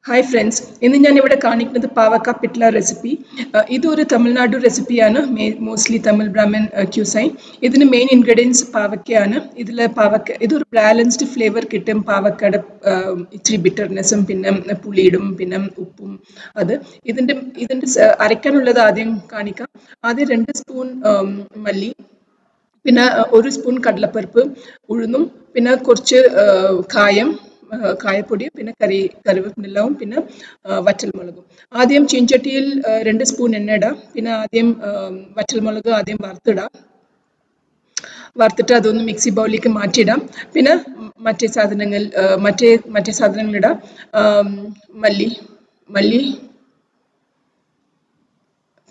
Hi friends, ഇന്ന് ഞാൻ ഇവിടെ കാണിക്കുന്നത് പാവക്ക പിട്ല റെസിപ്പി. ഇതൊരു തമിഴ്നാടു റെസിപ്പിയാണ്, മോസ്റ്റ്ലി തമിഴ് ബ്രാഹ്മൺ ക്യൂസൈൻ. ഇതിന് മെയിൻ ഇൻഗ്രീഡിയൻസ് പാവക്കയാണ്. ഇതൊരു ബാലൻസ്ഡ് ഫ്ലേവർ കിട്ടും. പാവക്കയുടെ ഇച്ചിരി ബിറ്റർനെസ്സും പിന്നെ പുളിയിടും പിന്നെ ഉപ്പും. അത് ഇതിൻ്റെ അരയ്ക്കാനുള്ളത് ആദ്യം കാണിക്കാം. ആദ്യം 2 സ്പൂൺ മല്ലി, പിന്നെ 1 സ്പൂൺ കടലപ്പരിപ്പ്, ഉഴുന്നും, പിന്നെ കുറച്ച് കായപ്പൊടി, പിന്നെ കറിവേപ്പിലയും, പിന്നെ വറ്റൽമുളകും. ആദ്യം ചീഞ്ചട്ടിയിൽ 2 സ്പൂൺ എണ്ണ ഇടാം. പിന്നെ ആദ്യം വറ്റൽമുളക് ആദ്യം വറുത്തിട്ട് അതൊന്ന് മിക്സി ബൗളിലേക്ക് മാറ്റിയിടാം. പിന്നെ മറ്റേ സാധനങ്ങൾ ഇടാം. മല്ലി,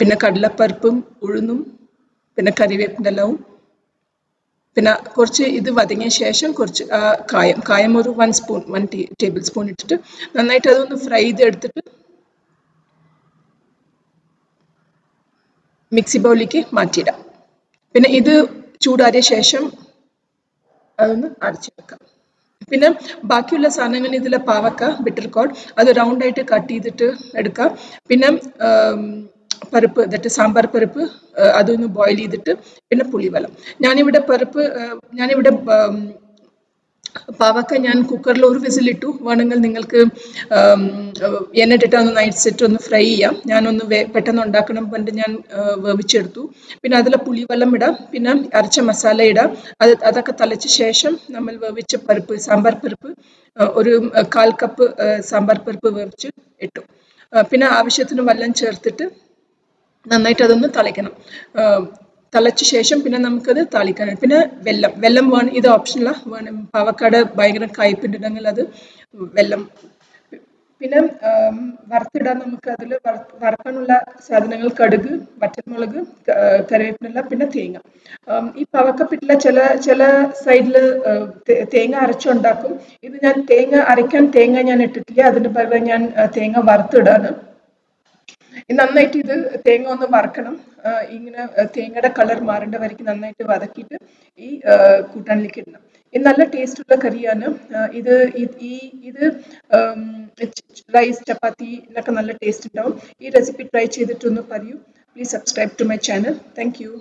പിന്നെ കടലപ്പരിപ്പും ഉഴുന്നും, പിന്നെ കറിവേപ്പിലയും, പിന്നെ കുറച്ച് ഇത് വതങ്ങിയ ശേഷം കുറച്ച് കായം ഒരു 1 ടേബിൾ സ്പൂൺ ഇട്ടിട്ട് നന്നായിട്ട് അതൊന്ന് ഫ്രൈ ചെയ്തെടുത്തിട്ട് മിക്സി ബൗളിലേക്ക് മാറ്റിയിടാം. പിന്നെ ഇത് ചൂടാറിയ ശേഷം അതൊന്ന് അരച്ചെടുക്കാം. പിന്നെ ബാക്കിയുള്ള സാധനങ്ങൾ ഇതിലെ പാവക്ക, ബിറ്റർ കോഡ്, അത് റൗണ്ടായിട്ട് കട്ട് ചെയ്തിട്ട് എടുക്കാം. പിന്നെ പരിപ്പ്, സാമ്പാർ പരിപ്പ്, അതൊന്ന് ബോയിൽ ചെയ്തിട്ട്, പിന്നെ പുളിവെള്ളം. ഞാനിവിടെ പാവക്ക ഞാൻ കുക്കറിൽ 1 വിസിലിട്ടു. വേണമെങ്കിൽ നിങ്ങൾക്ക് എണ്ണ ഇട്ടിട്ട് ഒന്ന് നൈറ്റ് ഒന്ന് ഫ്രൈ ചെയ്യാം. ഞാനൊന്ന് പെട്ടെന്ന് ഉണ്ടാക്കണം പറഞ്ഞിട്ട് ഞാൻ വേവിച്ചെടുത്തു. പിന്നെ അതിൽ പുളിവെള്ളം ഇടാം, പിന്നെ അരച്ച മസാല ഇടാം. അതൊക്കെ തിളച്ച ശേഷം നമ്മൾ വേവിച്ച സാമ്പാർ പരിപ്പ്, ഒരു 1/4 കപ്പ് സാമ്പാർ പരിപ്പ് വേവിച്ച് ഇട്ടു. പിന്നെ ആവശ്യത്തിന് വെള്ളം ചേർത്തിട്ട് നന്നായിട്ട് അതൊന്ന് തിളയ്ക്കണം. തിളച്ച ശേഷം പിന്നെ നമുക്കത് താളിക്കാനാണ്. പിന്നെ വെള്ളം വേണം, ഇത് ഓപ്ഷനലാണ്. വേണം പാവക്കാട് ഭയങ്കര കയ്പുണ്ടെങ്കിൽ അത് വെള്ളം. പിന്നെ വറുത്തിടാൻ നമുക്ക് അതിൽ വറക്കാനുള്ള സാധനങ്ങൾ കടുക്, വറ്റൽമുളക്, കറിവേപ്പില, പിന്നെ തേങ്ങ. ഈ പാവക്കപ്പിട്ടില ചില സൈഡിൽ തേങ്ങ അരച്ചുണ്ടാക്കും. ഇത് ഞാൻ തേങ്ങ ഞാൻ ഇട്ടിട്ടില്ല. അതിന് പകരം ഞാൻ തേങ്ങ വറുത്തിടാണ്. നന്നായിട്ട് ഇത് തേങ്ങ ഒന്ന് വറക്കണം. ഇങ്ങനെ തേങ്ങയുടെ കളർ മാറേണ്ട വരയ്ക്ക് നന്നായിട്ട് വതക്കിയിട്ട് ഈ കൂട്ടാനിലേക്ക് ഇടണം. ഇത് നല്ല ടേസ്റ്റുള്ള കറിയാണ്. ഇത് റൈസ്, ചപ്പാത്തിയിലൊക്കെ നല്ല ടേസ്റ്റ് ഉണ്ടാവും. ഈ റെസിപ്പി ട്രൈ ചെയ്തിട്ടൊന്ന് പറയൂ. Please subscribe to my channel. Thank U.